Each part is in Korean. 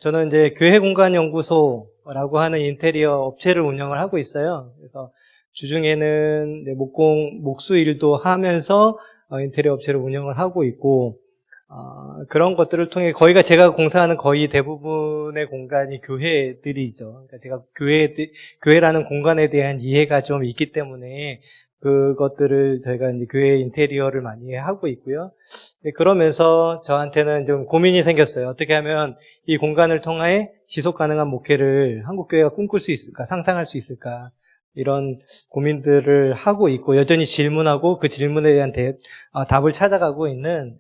저는 이제 교회공간연구소라고 하는 인테리어 업체를 운영을 하고 있어요. 그래서 주중에는 목수 일도 하면서 인테리어 업체를 운영을 하고 있고, 그런 것들을 통해 제가 공사하는 거의 대부분의 공간이 교회들이죠. 그러니까 제가 교회라는 공간에 대한 이해가 좀 있기 때문에 그것들을 저희가 이제 교회 인테리어를 많이 하고 있고요. 그러면서 저한테는 좀 고민이 생겼어요. 어떻게 하면 이 공간을 통해 지속 가능한 목회를 한국교회가 꿈꿀 수 있을까, 상상할 수 있을까, 이런 고민들을 하고 있고 여전히 질문하고 그 질문에 대한 답을 찾아가고 있는,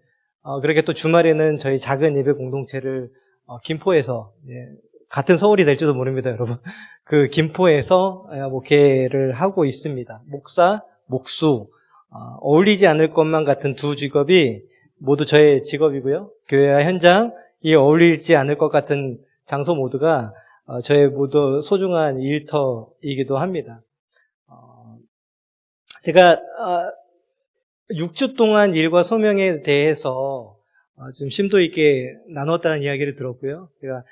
그렇게 또 주말에는 저희 작은 예배 공동체를 김포에서, 같은 서울이 될지도 모릅니다, 여러분. 그 김포에서 목회를 하고 있습니다. 목사, 목수, 어울리지 않을 것만 같은 두 직업이 모두 저의 직업이고요. 교회와 현장이 어울리지 않을 것 같은 장소 모두가 저의 모두 소중한 일터이기도 합니다. 제가 6주 동안 일과 소명에 대해서 좀 심도 있게 나눴다는 이야기를 들었고요. 제가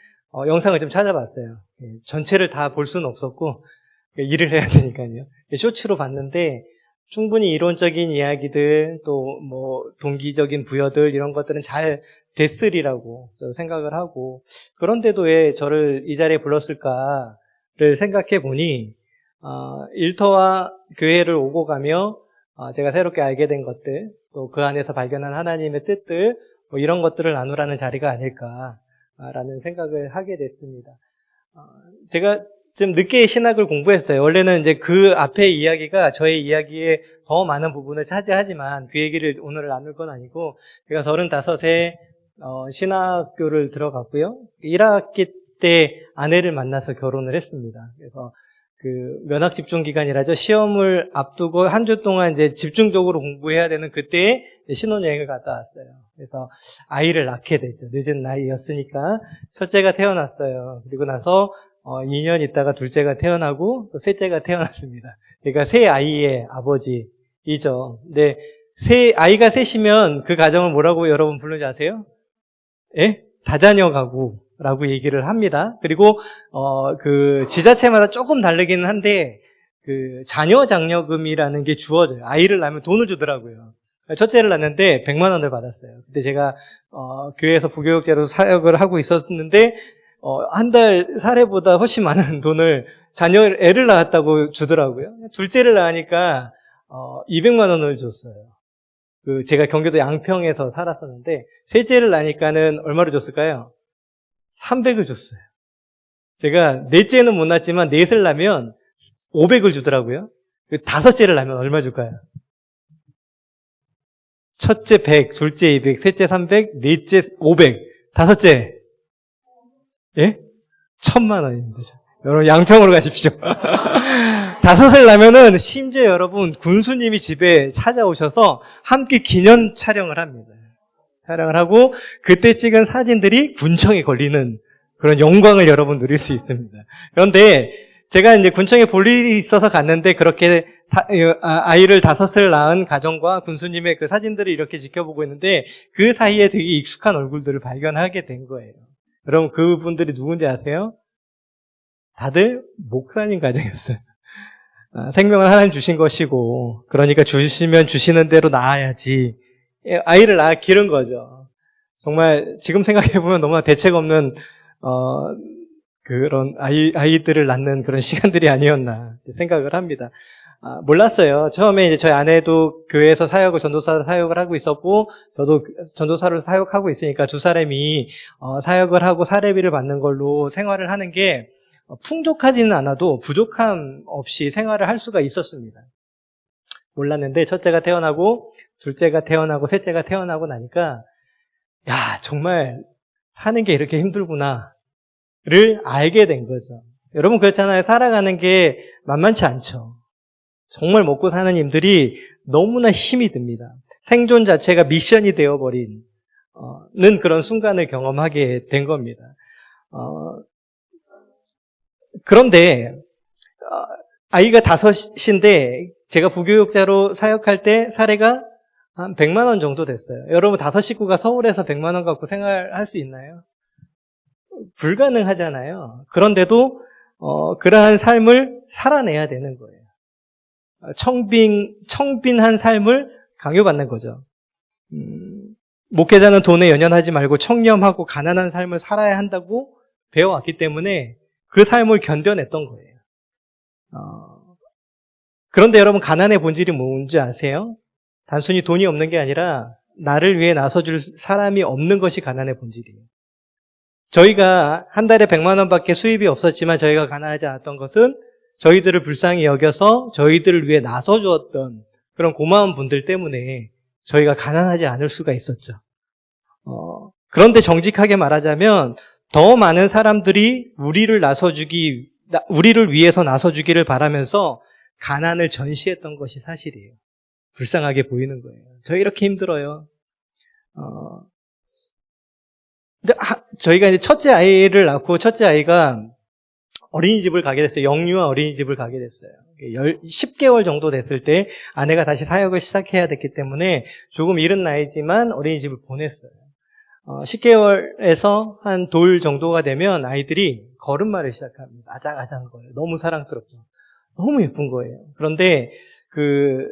영상을 좀 찾아봤어요. 전체를 다 볼 수는 없었고 일을 해야 되니까요. 쇼츠로 봤는데 충분히 이론적인 이야기들 또 동기적인 부여들 이런 것들은 잘 됐으리라고 생각을 하고, 그런데도 왜 저를 이 자리에 불렀을까를 생각해 보니 일터와 교회를 오고 가며 제가 새롭게 알게 된 것들, 또 그 안에서 발견한 하나님의 뜻들, 이런 것들을 나누라는 자리가 아닐까라는 생각을 하게 됐습니다. 제가 좀 늦게 신학을 공부했어요. 원래는 이제 그 앞에 이야기가 저의 이야기에 더 많은 부분을 차지하지만 그 얘기를 오늘 나눌 건 아니고, 제가 35세 신학교를 들어갔고요. 1학기 때 아내를 만나서 결혼을 했습니다. 그래서 그 면학 집중 기간이라죠. 시험을 앞두고 한 주 동안 이제 집중적으로 공부해야 되는 그때에 신혼여행을 갔다 왔어요. 그래서 아이를 낳게 됐죠. 늦은 나이였으니까. 첫째가 태어났어요. 그리고 나서 2년 있다가 둘째가 태어나고 또 셋째가 태어났습니다. 그러니까 세 아이의 아버지이죠. 근데 아이가 셋이면 그 가정을 뭐라고 여러분 부르는지 아세요? 예? 다자녀 가구라고 얘기를 합니다. 그리고 그 지자체마다 조금 다르기는 한데 그 자녀 장려금이라는 게 주어져요. 아이를 낳으면 돈을 주더라고요. 첫째를 낳는데 100만 원을 받았어요. 그때 제가 교회에서 부교육자로 사역을 하고 있었는데 한 달 사례보다 훨씬 많은 돈을 애를 낳았다고 주더라고요. 둘째를 낳으니까 200만 원을 줬어요. 제가 경기도 양평에서 살았었는데 셋째를 낳으니까는 얼마를 줬을까요? 300을 줬어요. 제가 넷째는 못 낳았지만 넷을 낳으면 500을 주더라고요. 다섯째를 낳으면 얼마 줄까요? 첫째 100, 둘째 200, 셋째 300, 넷째 500, 다섯째, 예? 1000만 원입니다. 여러분 양평으로 가십시오. 다섯을 낳으면은 심지어 여러분 군수님이 집에 찾아오셔서 함께 기념 촬영을 합니다. 촬영을 하고 그때 찍은 사진들이 군청에 걸리는 그런 영광을 여러분 누릴 수 있습니다. 그런데 제가 이제 군청에 볼 일이 있어서 갔는데 그렇게 아이를 5을 낳은 가정과 군수님의 그 사진들을 이렇게 지켜보고 있는데 그 사이에 되게 익숙한 얼굴들을 발견하게 된 거예요. 여러분 그분들이 누군지 아세요? 다들 목사님 가정이었어요. 생명을 하나님 주신 것이고 그러니까 주시면 주시는 대로 낳아야지 아이를 기른 거죠. 정말 지금 생각해보면 너무나 대책 없는 그런 아이들을 낳는 그런 시간들이 아니었나 생각을 합니다. 몰랐어요. 처음에 이제 저희 아내도 교회에서 전도사 사역을 하고 있었고, 저도 전도사를 사역하고 있으니까 두 사람이 사역을 하고 사례비를 받는 걸로 생활을 하는 게 풍족하지는 않아도 부족함 없이 생활을 할 수가 있었습니다. 몰랐는데 첫째가 태어나고 둘째가 태어나고 셋째가 태어나고 나니까 야 정말 사는 게 이렇게 힘들구나를 알게 된 거죠. 여러분 그렇잖아요. 살아가는 게 만만치 않죠. 정말 먹고 사는 힘들이 너무나 힘이 듭니다. 생존 자체가 미션이 되어버린 그런 순간을 경험하게 된 겁니다. 그런데 아이가 5인데 제가 부교육자로 사역할 때 사례가 한 100만 원 정도 됐어요. 여러분 5 식구가 서울에서 100만 원 갖고 생활할 수 있나요? 불가능하잖아요. 그런데도 그러한 삶을 살아내야 되는 거예요. 청빈한 삶을 강요받는 거죠. 목회자는 돈에 연연하지 말고 청렴하고 가난한 삶을 살아야 한다고 배워왔기 때문에 그 삶을 견뎌냈던 거예요. 그런데 여러분, 가난의 본질이 뭔지 아세요? 단순히 돈이 없는 게 아니라 나를 위해 나서줄 사람이 없는 것이 가난의 본질이에요. 저희가 한 달에 100만 원밖에 수입이 없었지만 저희가 가난하지 않았던 것은 저희들을 불쌍히 여겨서 저희들을 위해 나서주었던 그런 고마운 분들 때문에 저희가 가난하지 않을 수가 있었죠. 그런데 정직하게 말하자면 더 많은 사람들이 우리를 위해서 나서주기를 바라면서 가난을 전시했던 것이 사실이에요. 불쌍하게 보이는 거예요. 저 이렇게 힘들어요. 근데 저희가 이제 첫째 아이를 낳고 첫째 아이가 어린이집을 가게 됐어요. 영유아 어린이집을 가게 됐어요. 10개월 정도 됐을 때 아내가 다시 사역을 시작해야 됐기 때문에 조금 이른 나이지만 어린이집을 보냈어요. 10개월에서 한 돌 정도가 되면 아이들이 걸음마를 시작합니다. 아장아장 거예요. 너무 사랑스럽죠. 너무 예쁜 거예요. 그런데 그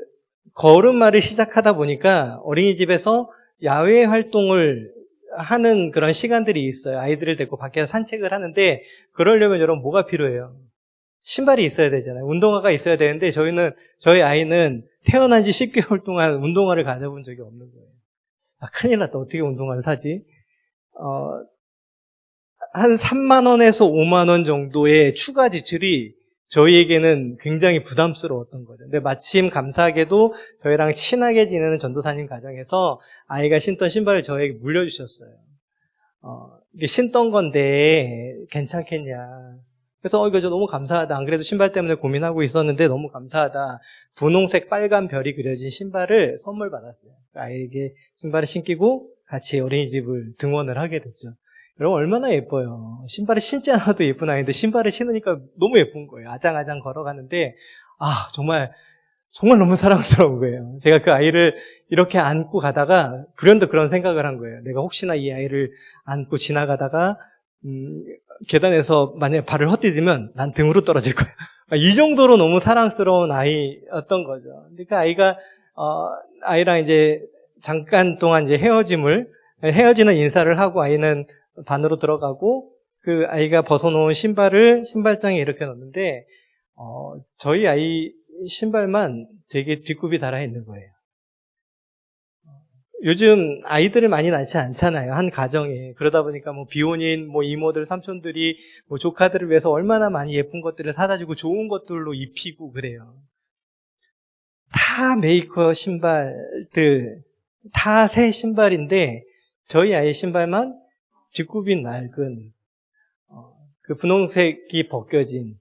걸음마를 시작하다 보니까 어린이집에서 야외 활동을 하는 그런 시간들이 있어요. 아이들을 데리고 밖에서 산책을 하는데 그러려면 여러분 뭐가 필요해요? 신발이 있어야 되잖아요. 운동화가 있어야 되는데 저희 아이는 태어난 지 10개월 동안 운동화를 가져본 적이 없는 거예요. 큰일 났다. 어떻게 운동화를 사지? 한 3만 원에서 5만 원 정도의 추가 지출이 저희에게는 굉장히 부담스러웠던 거죠. 근데 마침 감사하게도 저희랑 친하게 지내는 전도사님 가정에서 아이가 신던 신발을 저에게 물려주셨어요. 이게 신던 건데 괜찮겠냐. 그래서 이거 저 너무 감사하다. 안 그래도 신발 때문에 고민하고 있었는데 너무 감사하다. 분홍색 빨간 별이 그려진 신발을 선물 받았어요. 아이에게 신발을 신기고 같이 어린이집을 등원을 하게 됐죠. 여러분 얼마나 예뻐요. 신발을 신지 않아도 예쁜 아이인데 신발을 신으니까 너무 예쁜 거예요. 아장아장 걸어가는데 정말 너무 사랑스러운 거예요. 제가 그 아이를 이렇게 안고 가다가 불현듯 그런 생각을 한 거예요. 내가 혹시나 이 아이를 안고 지나가다가 계단에서 만약에 발을 헛디디면 난 등으로 떨어질 거야. 이 정도로 너무 사랑스러운 아이였던 거죠. 근데 그 아이랑 이제 잠깐 동안 이제 헤어지는 인사를 하고 아이는 반으로 들어가고 그 아이가 벗어놓은 신발을 신발장에 이렇게 넣는데 저희 아이 신발만 되게 뒷굽이 달아 있는 거예요. 요즘 아이들을 많이 낳지 않잖아요. 한 가정에. 그러다 보니까 비혼인, 이모들, 삼촌들이, 조카들을 위해서 얼마나 많이 예쁜 것들을 사다 주고 좋은 것들로 입히고 그래요. 다 메이커 신발들, 다 새 신발인데, 저희 아이 신발만 뒷굽이 낡은, 그 분홍색이 벗겨진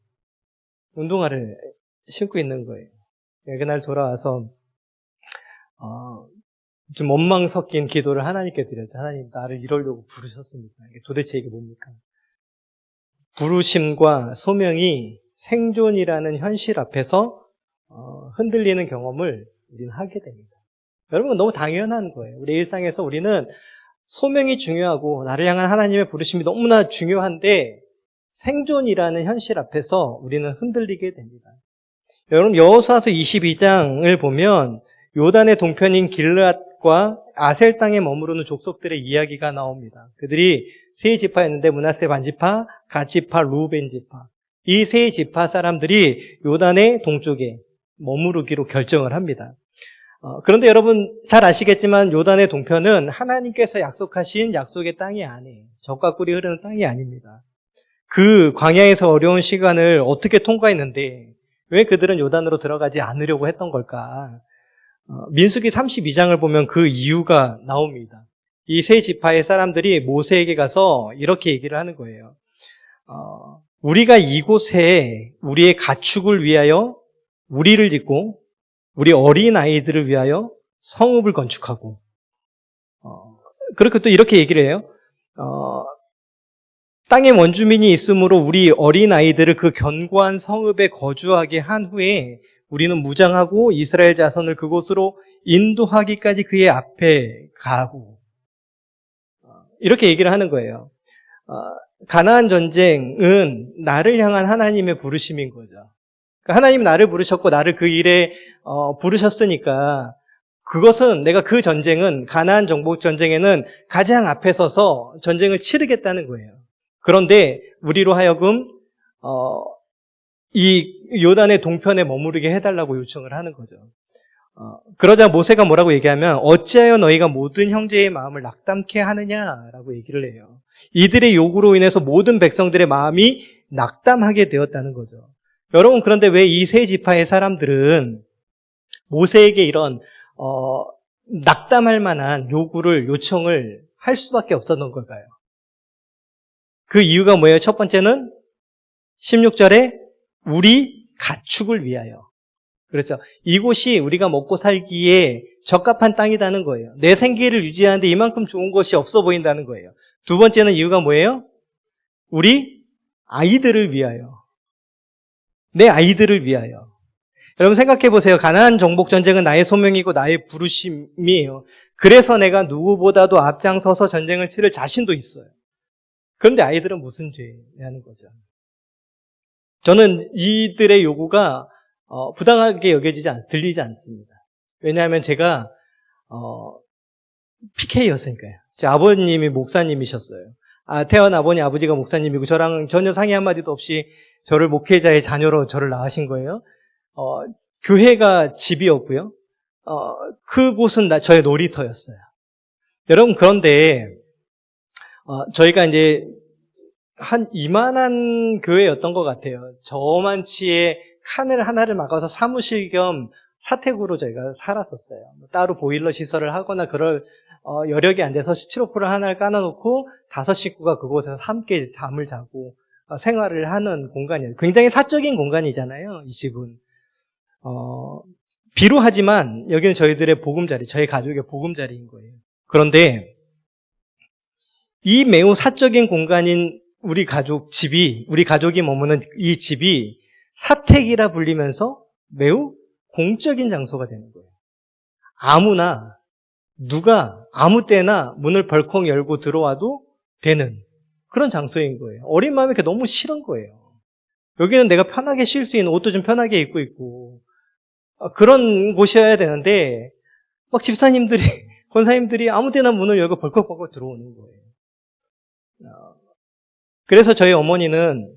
운동화를 신고 있는 거예요. 그날 돌아와서, 좀 원망 섞인 기도를 하나님께 드렸죠. 하나님, 나를 이러려고 부르셨습니까? 도대체 이게 뭡니까? 부르심과 소명이 생존이라는 현실 앞에서 흔들리는 경험을 우리는 하게 됩니다. 여러분, 너무 당연한 거예요. 우리 일상에서 우리는 소명이 중요하고 나를 향한 하나님의 부르심이 너무나 중요한데 생존이라는 현실 앞에서 우리는 흔들리게 됩니다. 여러분, 여호수아서 22장을 보면 요단의 동편인 길르앗과 아셀 땅에 머무르는 족속들의 이야기가 나옵니다. 그들이 세 지파였는데 므낫세 반지파, 갓지파, 루벤 지파. 이 세 지파 사람들이 요단의 동쪽에 머무르기로 결정을 합니다. 그런데 여러분 잘 아시겠지만 요단의 동편은 하나님께서 약속하신 약속의 땅이 아니에요. 젖과 꿀이 흐르는 땅이 아닙니다. 그 광야에서 어려운 시간을 어떻게 통과했는데 왜 그들은 요단으로 들어가지 않으려고 했던 걸까? 민수기 32장을 보면 그 이유가 나옵니다. 이 세 지파의 사람들이 모세에게 가서 이렇게 얘기를 하는 거예요. 우리가 이곳에 우리의 가축을 위하여 우리를 짓고 우리 어린 아이들을 위하여 성읍을 건축하고 그렇게 또 이렇게 얘기를 해요. 땅에 원주민이 있으므로 우리 어린 아이들을 그 견고한 성읍에 거주하게 한 후에 우리는 무장하고 이스라엘 자손을 그곳으로 인도하기까지 그의 앞에 가고 이렇게 얘기를 하는 거예요. 가나안 전쟁은 나를 향한 하나님의 부르심인 거죠. 그러니까 하나님이 나를 부르셨고 나를 그 일에 부르셨으니까 그것은 내가 그 전쟁은 가나안 정복 전쟁에는 가장 앞에 서서 전쟁을 치르겠다는 거예요. 그런데 우리로 하여금 이 요단의 동편에 머무르게 해달라고 요청을 하는 거죠. 그러자 모세가 뭐라고 얘기하면 어찌하여 너희가 모든 형제의 마음을 낙담케 하느냐라고 얘기를 해요. 이들의 요구로 인해서 모든 백성들의 마음이 낙담하게 되었다는 거죠. 여러분, 그런데 왜 이 세 지파의 사람들은 모세에게 이런 낙담할 만한 요청을 할 수밖에 없었던 걸까요? 그 이유가 뭐예요? 첫 번째는 16절에 우리 가축을 위하여. 그렇죠. 이곳이 우리가 먹고 살기에 적합한 땅이라는 거예요. 내 생계를 유지하는데 이만큼 좋은 것이 없어 보인다는 거예요. 두 번째는 이유가 뭐예요? 우리 아이들을 위하여. 내 아이들을 위하여. 여러분 생각해 보세요. 가나안 정복 전쟁은 나의 소명이고 나의 부르심이에요. 그래서 내가 누구보다도 앞장서서 전쟁을 치를 자신도 있어요. 그런데 아이들은 무슨 죄냐는 거죠. 저는 이들의 요구가 부당하게 들리지 않습니다. 왜냐하면 제가 PK였으니까요. 제 아버님이 목사님이셨어요. 태어난 아버지가 목사님이고 저랑 전혀 상의 한마디도 없이 저를 목회자의 자녀로 저를 낳으신 거예요. 교회가 집이었고요. 그곳은 저의 놀이터였어요. 여러분, 그런데 저희가 이제 한 이만한 교회였던 것 같아요. 저만치의 칸을 하나를 막아서 사무실 겸 사택으로 저희가 살았었어요. 따로 보일러 시설을 하거나 그럴 여력이 안 돼서 스티로폼을 하나를 깔아놓고 5식구가 그곳에서 함께 잠을 자고 생활을 하는 공간이에요. 굉장히 사적인 공간이잖아요, 이 집은. 비루하지만 여기는 저희들의 보금자리, 저희 가족의 보금자리인 거예요. 그런데 이 매우 사적인 공간인 우리 가족이 머무는 이 집이 사택이라 불리면서 매우 공적인 장소가 되는 거예요. 아무나, 누가 아무 때나 문을 벌컥 열고 들어와도 되는 그런 장소인 거예요. 어린 마음이 너무 싫은 거예요. 여기는 내가 편하게 쉴 수 있는 옷도 좀 편하게 입고 있고 그런 곳이어야 되는데 막 집사님들이, 권사님들이 아무 때나 문을 열고 벌컥벌컥 들어오는 거예요. 그래서 저희 어머니는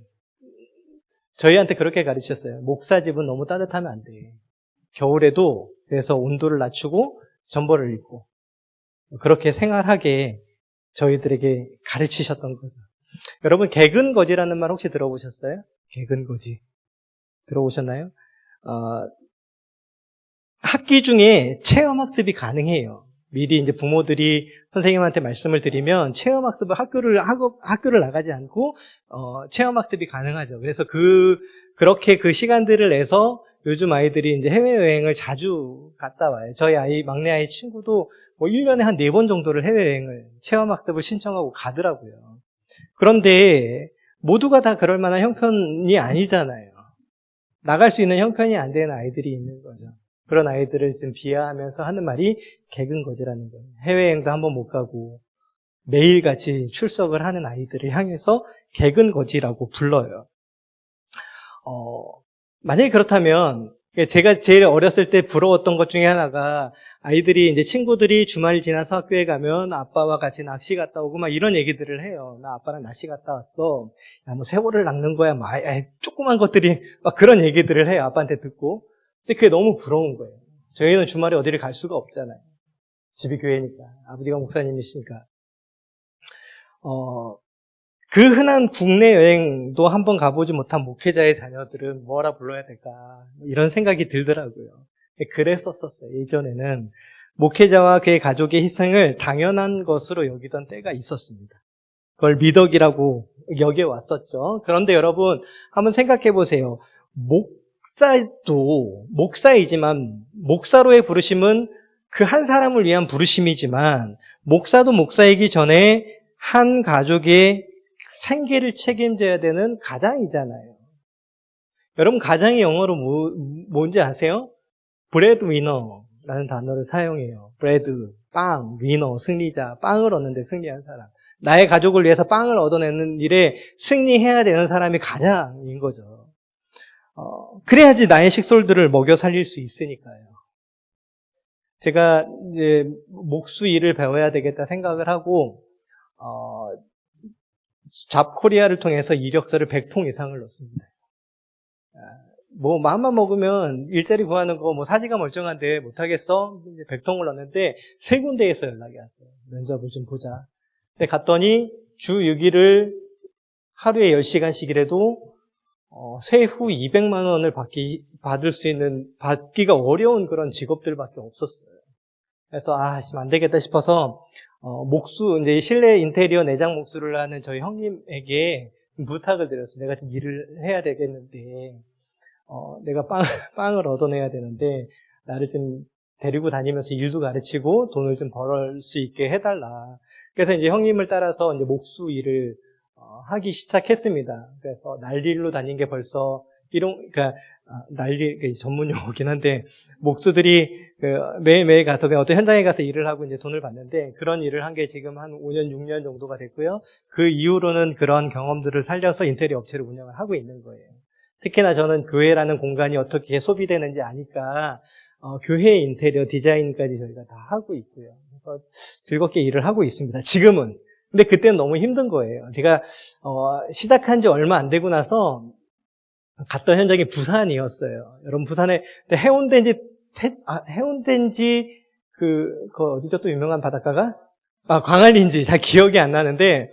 저희한테 그렇게 가르치셨어요. 목사 집은 너무 따뜻하면 안 돼. 겨울에도 그래서 온도를 낮추고 점퍼를 입고 그렇게 생활하게 저희들에게 가르치셨던 거죠. 여러분, 개근거지라는 말 혹시 들어보셨어요? 개근거지. 들어보셨나요? 학기 중에 체험학습이 가능해요. 미리 이제 부모들이 선생님한테 말씀을 드리면 체험학습을 학교를 나가지 않고 체험학습이 가능하죠. 그래서 그렇게 그 시간들을 내서 요즘 아이들이 이제 해외여행을 자주 갔다 와요. 저희 막내 아이 친구도 1년에 한 4번 정도를 해외여행을 체험학습을 신청하고 가더라고요. 그런데 모두가 다 그럴 만한 형편이 아니잖아요. 나갈 수 있는 형편이 안 되는 아이들이 있는 거죠. 그런 아이들을 지금 비하하면서 하는 말이 개근거지라는 거예요. 해외여행도 한번 못 가고 매일같이 출석을 하는 아이들을 향해서 개근거지라고 불러요. 만약에 그렇다면 제가 제일 어렸을 때 부러웠던 것 중에 하나가 아이들이 이제 친구들이 주말 지나서 학교에 가면 아빠와 같이 낚시 갔다 오고 막 이런 얘기들을 해요. 나 아빠랑 낚시 갔다 왔어. 야, 뭐 새우를 낚는 거야. 막 조그만 것들이 막 그런 얘기들을 해요. 아빠한테 듣고. 근데 그게 너무 부러운 거예요. 저희는 주말에 어디를 갈 수가 없잖아요. 집이 교회니까. 아버지가 목사님이시니까. 그 흔한 국내 여행도 한번 가보지 못한 목회자의 자녀들은 뭐라 불러야 될까 이런 생각이 들더라고요. 그랬었어요. 예전에는 목회자와 그의 가족의 희생을 당연한 것으로 여기던 때가 있었습니다. 그걸 미덕이라고 여겨왔었죠. 그런데 여러분 한번 생각해 보세요. 목사이지만 목사로의 부르심은 그 한 사람을 위한 부르심이지만 목사도 목사이기 전에 한 가족의 생계를 책임져야 되는 가장이잖아요. 여러분 가장이 영어로 뭔지 아세요? 브레드 위너라는 단어를 사용해요. 브레드, 빵, 위너, 승리자, 빵을 얻는데 승리한 사람. 나의 가족을 위해서 빵을 얻어내는 일에 승리해야 되는 사람이 가장인 거죠. 그래야지 나의 식솔들을 먹여 살릴 수 있으니까요. 제가 이제 목수 일을 배워야 되겠다 생각을 하고 잡코리아를 통해서 이력서를 100통 이상을 넣습니다. 뭐 마음만 먹으면 일자리 구하는 거 뭐 사지가 멀쩡한데 못하겠어? 이제 100통을 넣었는데 세 군데에서 연락이 왔어요. 면접을 좀 보자. 근데 갔더니 주 6일을 하루에 10시간씩이라도 세후 200만 원을 받을 수 있는, 받기가 어려운 그런 직업들밖에 없었어요. 그래서 안 되겠다 싶어서 목수, 이제 실내 인테리어 내장 목수를 하는 저희 형님에게 부탁을 드렸어요. 내가 좀 일을 해야 되겠는데 내가 빵을 얻어내야 되는데 나를 좀 데리고 다니면서 일도 가르치고 돈을 좀 벌 수 있게 해달라. 그래서 이제 형님을 따라서 이제 목수 일을 하기 시작했습니다. 그래서 날일로 다닌 게 벌써 그러니까 날일 전문 용어긴 한데 목수들이 매일매일 가서 어떤 현장에 가서 일을 하고 이제 돈을 받는데 그런 일을 한 게 지금 한 5년, 6년 정도가 됐고요. 그 이후로는 그런 경험들을 살려서 인테리어 업체를 운영을 하고 있는 거예요. 특히나 저는 교회라는 공간이 어떻게 소비되는지 아니까 교회 인테리어 디자인까지 저희가 다 하고 있고요. 그래서 즐겁게 일을 하고 있습니다. 지금은. 근데 그때는 너무 힘든 거예요. 제가 시작한 지 얼마 안 되고 나서 갔던 현장이 부산이었어요. 여러분 부산에 해운대인지 어디죠 또 유명한 바닷가가? 광안리인지 잘 기억이 안 나는데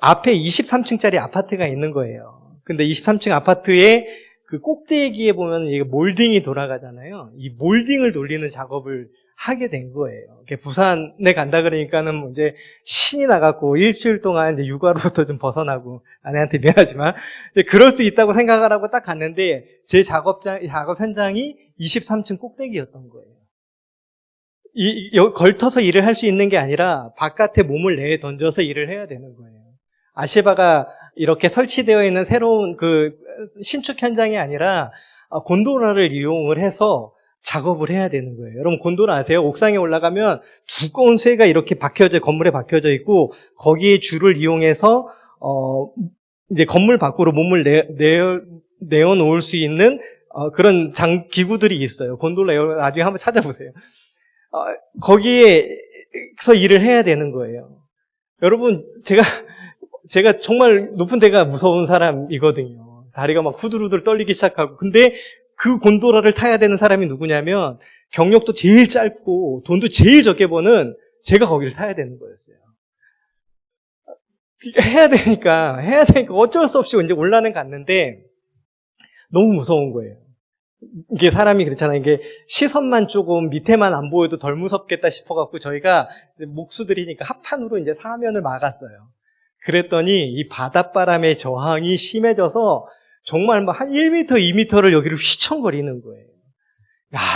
앞에 23층짜리 아파트가 있는 거예요. 근데 23층 아파트의 그 꼭대기에 보면 이게 몰딩이 돌아가잖아요. 이 몰딩을 돌리는 작업을 하게 된 거예요. 부산에 간다 그러니까는 이제 신이 나갖고 일주일 동안 이제 육아로부터 좀 벗어나고 아내한테 미안하지만 그럴 수 있다고 생각을 하고 딱 갔는데 제 작업 현장이 23층 꼭대기였던 거예요. 걸터서 일을 할 수 있는 게 아니라 바깥에 몸을 내에 던져서 일을 해야 되는 거예요. 아시바가 이렇게 설치되어 있는 새로운 신축 현장이 아니라 곤도라를 이용을 해서 작업을 해야 되는 거예요. 여러분 곤도라 아세요? 옥상에 올라가면 두꺼운 쇠가 이렇게 건물에 박혀져 있고 거기에 줄을 이용해서 이제 건물 밖으로 몸을 내어 놓을 수 있는 그런 기구들이 있어요. 곤돌라 나중에 한번 찾아보세요. 거기에서 일을 해야 되는 거예요. 여러분 제가 정말 높은 데가 무서운 사람이거든요. 다리가 막 후들후들 떨리기 시작하고. 근데 그 곤도라를 타야 되는 사람이 누구냐면 경력도 제일 짧고 돈도 제일 적게 버는 제가 거기를 타야 되는 거였어요. 해야 되니까 어쩔 수 없이 이제 올라는 갔는데 너무 무서운 거예요. 이게 사람이 그렇잖아요. 이게 시선만 조금 밑에만 안 보여도 덜 무섭겠다 싶어갖고 저희가 목수들이니까 합판으로 이제 사면을 막았어요. 그랬더니 이 바닷바람의 저항이 심해져서 정말 막 한 1m, 2m를 여기를 휘청거리는 거예요.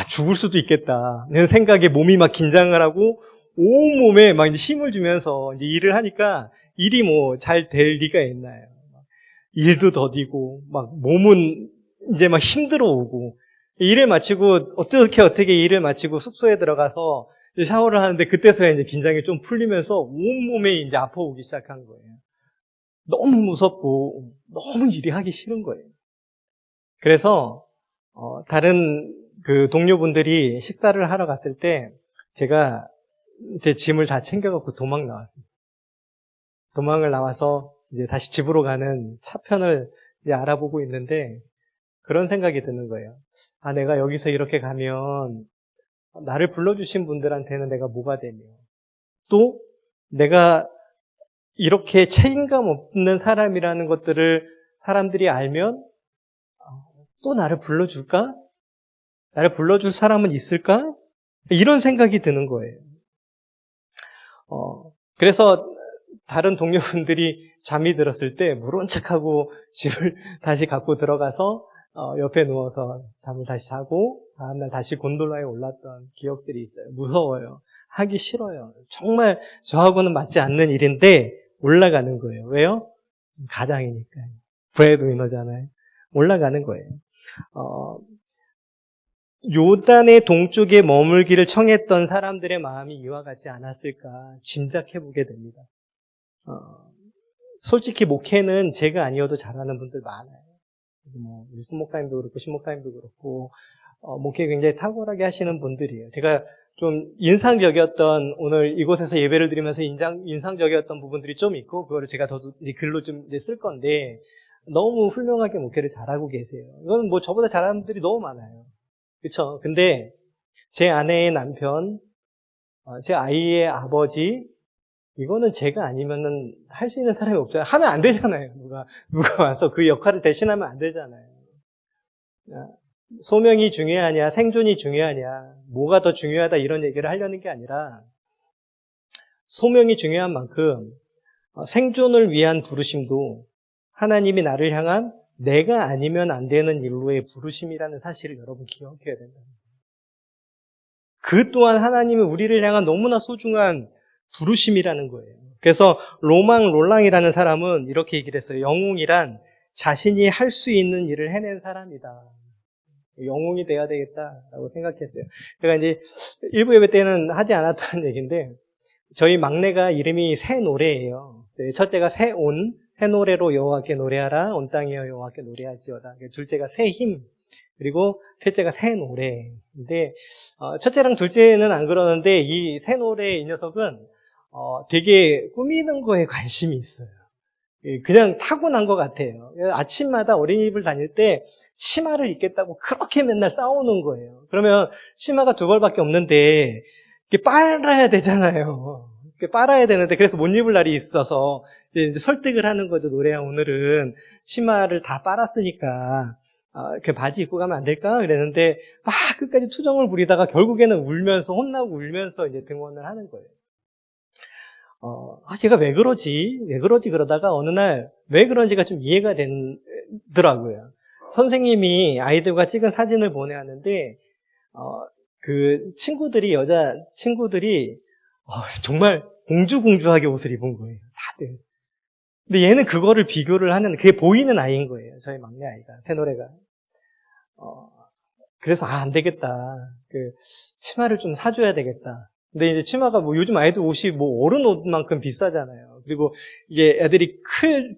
죽을 수도 있겠다. 는 생각에 몸이 막 긴장을 하고 온몸에 막 이제 힘을 주면서 이제 일을 하니까 일이 뭐 잘 될 리가 있나요? 일도 더디고 막 몸은 이제 막 힘들어 오고 일을 마치고 어떻게 일을 마치고 숙소에 들어가서 이제 샤워를 하는데 그때서야 이제 긴장이 좀 풀리면서 온몸에 이제 아파오기 시작한 거예요. 너무 무섭고 너무 일이 하기 싫은 거예요. 그래서 다른 동료분들이 식사를 하러 갔을 때 제가 제 짐을 다 챙겨갖고 도망 나왔습니다. 도망을 나와서 이제 다시 집으로 가는 차편을 이제 알아보고 있는데 그런 생각이 드는 거예요. 내가 여기서 이렇게 가면 나를 불러주신 분들한테는 내가 뭐가 되며 또 내가 이렇게 책임감 없는 사람이라는 것들을 사람들이 알면 또 나를 불러줄까? 나를 불러줄 사람은 있을까? 이런 생각이 드는 거예요. 그래서 다른 동료분들이 잠이 들었을 때 모른 척하고 집을 다시 갖고 들어가서 옆에 누워서 잠을 다시 자고 다음날 다시 곤돌라에 올랐던 기억들이 있어요. 무서워요. 하기 싫어요. 정말 저하고는 맞지 않는 일인데 올라가는 거예요. 왜요? 가장이니까요. 브레드위너잖아요. 올라가는 거예요. 요단의 동쪽에 머물기를 청했던 사람들의 마음이 이와 같지 않았을까 짐작해보게 됩니다. 솔직히 목회는 제가 아니어도 잘하는 분들 많아요. 뭐 유승 목사님도 그렇고 신 목사님도 그렇고 목회 굉장히 탁월하게 하시는 분들이에요. 제가 좀 인상적이었던 오늘 이곳에서 예배를 드리면서 인상적이었던 부분들이 좀 있고 그거를 제가 더 글로 좀 쓸 건데 너무 훌륭하게 목회를 잘하고 계세요. 이건 뭐 저보다 잘하는 분들이 너무 많아요. 그렇죠? 근데 제 아내의 남편, 제 아이의 아버지 이거는 제가 아니면은 할 수 있는 사람이 없잖아요. 하면 안 되잖아요. 누가 와서 그 역할을 대신하면 안 되잖아요. 소명이 중요하냐, 생존이 중요하냐, 뭐가 더 중요하다 이런 얘기를 하려는 게 아니라 소명이 중요한 만큼 생존을 위한 부르심도 하나님이 나를 향한 내가 아니면 안 되는 일로의 부르심이라는 사실을 여러분 기억해야 된다. 그 또한 하나님이 우리를 향한 너무나 소중한 부르심이라는 거예요. 그래서 로망 롤랑이라는 사람은 이렇게 얘기를 했어요. 영웅이란 자신이 할 수 있는 일을 해낸 사람이다. 영웅이 돼야 되겠다라고 생각했어요. 제가 이제 일부 예배 때는 하지 않았다는 얘기인데 저희 막내가 이름이 새노래예요. 첫째가 새온, 새노래로 여호와께 노래하라. 온 땅이여 여호와께 노래하지어다. 둘째가 새힘, 그리고 셋째가 새노래. 근데 첫째랑 둘째는 안 그러는데 이 새노래 이 녀석은 되게 꾸미는 거에 관심이 있어요. 그냥 타고난 것 같아요. 아침마다 어린이집을 다닐 때 치마를 입겠다고 그렇게 맨날 싸우는 거예요. 그러면 치마가 2벌밖에 없는데 이게 빨아야 되잖아요. 이렇게 빨아야 되는데 그래서 못 입을 날이 있어서 이제 설득을 하는 거죠. 노래야 오늘은 치마를 다 빨았으니까 그 바지 입고 가면 안 될까? 그랬는데 막 끝까지 투정을 부리다가 결국에는 울면서 혼나고 울면서 이제 등원을 하는 거예요. 얘가 왜 그러지 그러다가 어느 날 왜 그런지가 좀 이해가 되더라고요. 선생님이 아이들과 찍은 사진을 보내왔는데 그 친구들이 여자 친구들이 정말 공주하게 옷을 입은 거예요. 다들. 근데 얘는 그거를 비교를 하는 그게 보이는 아이인 거예요. 저희 막내 아이가 새노래가. 그래서 안 되겠다. 그 치마를 좀 사줘야 되겠다. 근데 이제 치마가 뭐 요즘 아이들 옷이 뭐 어른 옷만큼 비싸잖아요. 그리고 이게 애들이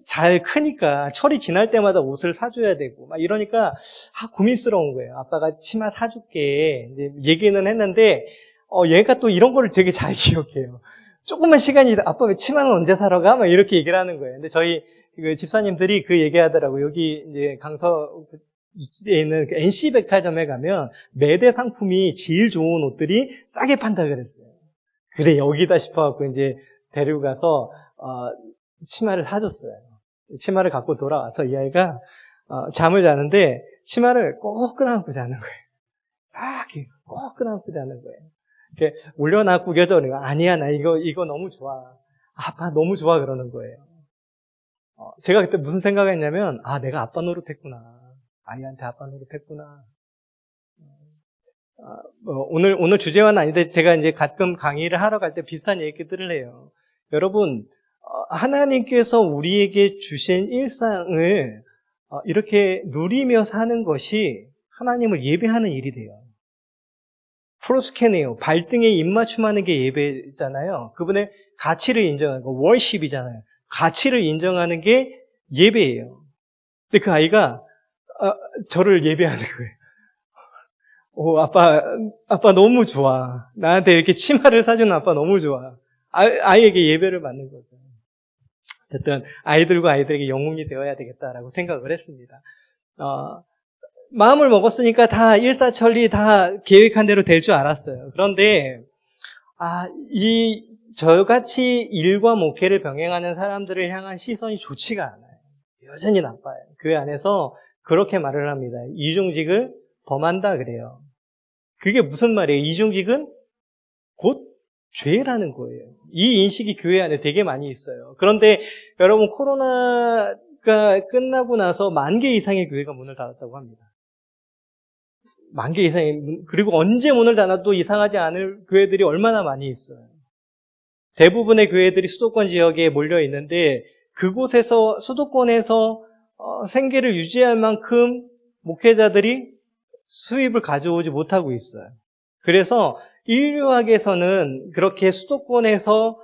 잘 크니까 철이 지날 때마다 옷을 사줘야 되고 막 이러니까 고민스러운 거예요. 아빠가 치마 사줄게. 이제 얘기는 했는데 얘가 또 이런 거를 되게 잘 기억해요. 조금만 시간이 아빠 왜 치마는 언제 사러 가? 막 이렇게 얘기를 하는 거예요. 근데 저희 그 집사님들이 그 얘기하더라고요. 여기 이제 강서에 있는 그 NC백화점에 가면 매대 상품이 제일 좋은 옷들이 싸게 판다 그랬어요. 그래 여기다 싶어갖고 이제 데리고 가서 치마를 사줬어요. 치마를 갖고 돌아와서 이 아이가 잠을 자는데 치마를 꼭 끈안고 자는 거예요. 꼭 끈안고 자는 거예요. 이렇게 올려놔 구겨져. 아니야 나 이거 너무 좋아. 아빠 너무 좋아 그러는 거예요. 제가 그때 무슨 생각했냐면 내가 아빠 노릇했구나. 아이한테 아빠 노릇했구나. 오늘 주제와는 아닌데 제가 이제 가끔 강의를 하러 갈 때 비슷한 얘기들을 해요. 여러분 하나님께서 우리에게 주신 일상을 이렇게 누리며 사는 것이 하나님을 예배하는 일이 돼요. 프로스케네요. 발등에 입맞춤하는 게 예배잖아요. 그분의 가치를 인정하는 거, 월십이잖아요. 가치를 인정하는 게 예배예요. 근데 그 아이가 저를 예배하는 거예요. 아빠 너무 좋아. 나한테 이렇게 치마를 사주는 아빠 너무 좋아. 아이에게 예배를 받는 거죠. 어쨌든 아이들과 아이들에게 영웅이 되어야 되겠다라고 생각을 했습니다. 마음을 먹었으니까 다 일사천리 다 계획한 대로 될 줄 알았어요. 그런데 저같이 일과 목회를 병행하는 사람들을 향한 시선이 좋지가 않아요. 여전히 나빠요. 교회 안에서 그렇게 말을 합니다. 이중직을 범한다 그래요. 그게 무슨 말이에요? 이중직은 곧 죄라는 거예요. 이 인식이 교회 안에 되게 많이 있어요. 그런데 여러분 코로나가 끝나고 나서 10,000개 이상의 교회가 문을 닫았다고 합니다. 10,000개 이상의 그리고 언제 문을 닫아도 이상하지 않을 교회들이 얼마나 많이 있어요. 대부분의 교회들이 수도권 지역에 몰려 있는데 그곳에서 수도권에서 생계를 유지할 만큼 목회자들이 수입을 가져오지 못하고 있어요. 그래서 인류학에서는 그렇게 수도권에서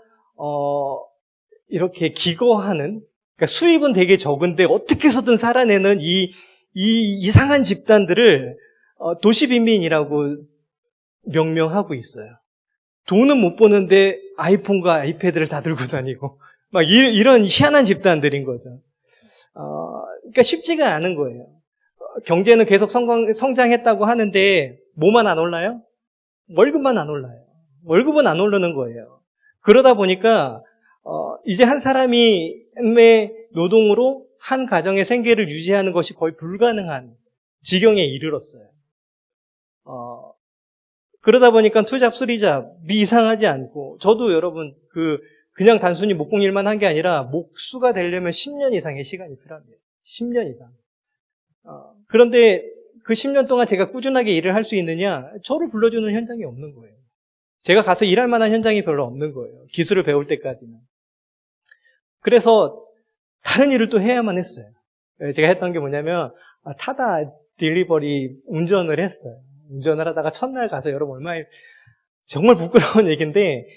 이렇게 기거하는, 그러니까 수입은 되게 적은데 어떻게 해서든 살아내는 이 이상한 집단들을 도시빈민이라고 명명하고 있어요. 돈은 못 버는데 아이폰과 아이패드를 다 들고 다니고 막 이런 희한한 집단들인 거죠. 그러니까 쉽지가 않은 거예요. 경제는 계속 성장했다고 하는데 뭐만 안 올라요? 월급만 안 올라요. 월급은 안 오르는 거예요. 그러다 보니까 이제 한 사람의 노동으로 한 가정의 생계를 유지하는 것이 거의 불가능한 지경에 이르렀어요. 그러다 보니까 투잡, 쓰리잡이 이상하지 않고, 저도 여러분 그냥 단순히 목공일만 한 게 아니라 목수가 되려면 10년 이상의 시간이 필요합니다. 10년 이상. 그런데 그 10년 동안 제가 꾸준하게 일을 할 수 있느냐? 저를 불러주는 현장이 없는 거예요. 제가 가서 일할 만한 현장이 별로 없는 거예요. 기술을 배울 때까지는. 그래서 다른 일을 또 해야만 했어요. 제가 했던 게 뭐냐면 타다 딜리버리 운전을 했어요. 운전을 하다가 첫날 가서 여러분 얼마나 정말 부끄러운 얘기인데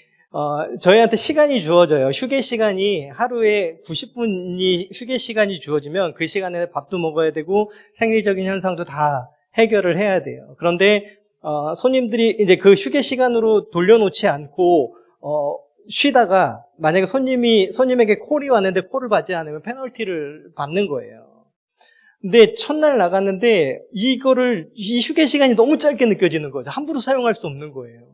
저희한테 시간이 주어져요. 휴게 시간이 하루에 90분이 휴게 시간이 주어지면 그 시간에 밥도 먹어야 되고 생리적인 현상도 다 해결을 해야 돼요. 그런데 손님들이 이제 그 휴게 시간으로 돌려놓지 않고 쉬다가 만약에 손님에게 콜이 왔는데 콜을 받지 않으면 페널티를 받는 거예요. 근데 첫날 나갔는데 이 휴게 시간이 너무 짧게 느껴지는 거죠. 함부로 사용할 수 없는 거예요.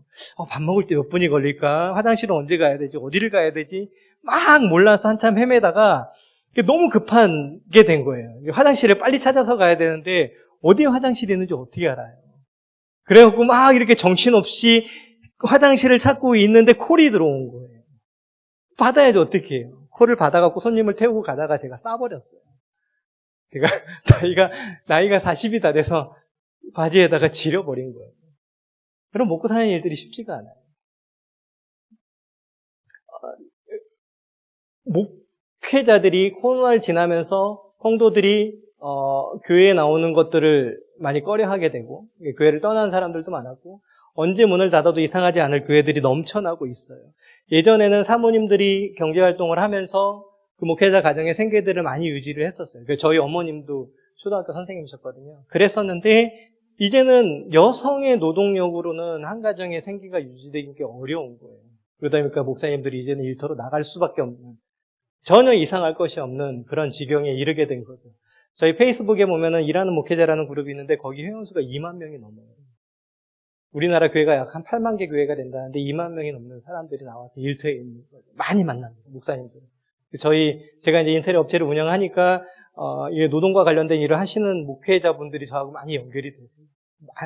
밥 먹을 때 몇 분이 걸릴까? 화장실은 언제 가야 되지? 어디를 가야 되지? 막 몰라서 한참 헤매다가 너무 급한 게 된 거예요. 화장실을 빨리 찾아서 가야 되는데 어디에 화장실이 있는지 어떻게 알아요? 그래갖고 막 이렇게 정신없이 화장실을 찾고 있는데 콜이 들어온 거예요. 받아야지 어떻게 해요? 콜을 받아갖고 손님을 태우고 가다가 제가 싸버렸어요. 제가 나이가 40이 다 돼서 바지에다가 지려버린 거예요. 그럼 먹고 사는 일들이 쉽지가 않아요. 목회자들이 코로나를 지나면서 성도들이 교회에 나오는 것들을 많이 꺼려하게 되고 교회를 떠나는 사람들도 많았고 언제 문을 닫아도 이상하지 않을 교회들이 넘쳐나고 있어요. 예전에는 사모님들이 경제활동을 하면서 그 목회자 가정의 생계들을 많이 유지를 했었어요. 저희 어머님도 초등학교 선생님이셨거든요. 그랬었는데 이제는 여성의 노동력으로는 한 가정의 생계가 유지되기 어려운 거예요. 그러다 보니까 목사님들이 이제는 일터로 나갈 수밖에 없는, 전혀 이상할 것이 없는 그런 지경에 이르게 된 거죠. 저희 페이스북에 보면은 일하는 목회자라는 그룹이 있는데 거기 회원수가 2만 명이 넘어요. 우리나라 교회가 약 한 8만 개 교회가 된다는데 2만 명이 넘는 사람들이 나와서 일터에 있는 거죠. 많이 만납니다, 목사님들. 제가 이제 인테리어 업체를 운영하니까, 노동과 관련된 일을 하시는 목회자분들이 저하고 많이 연결이 되세요.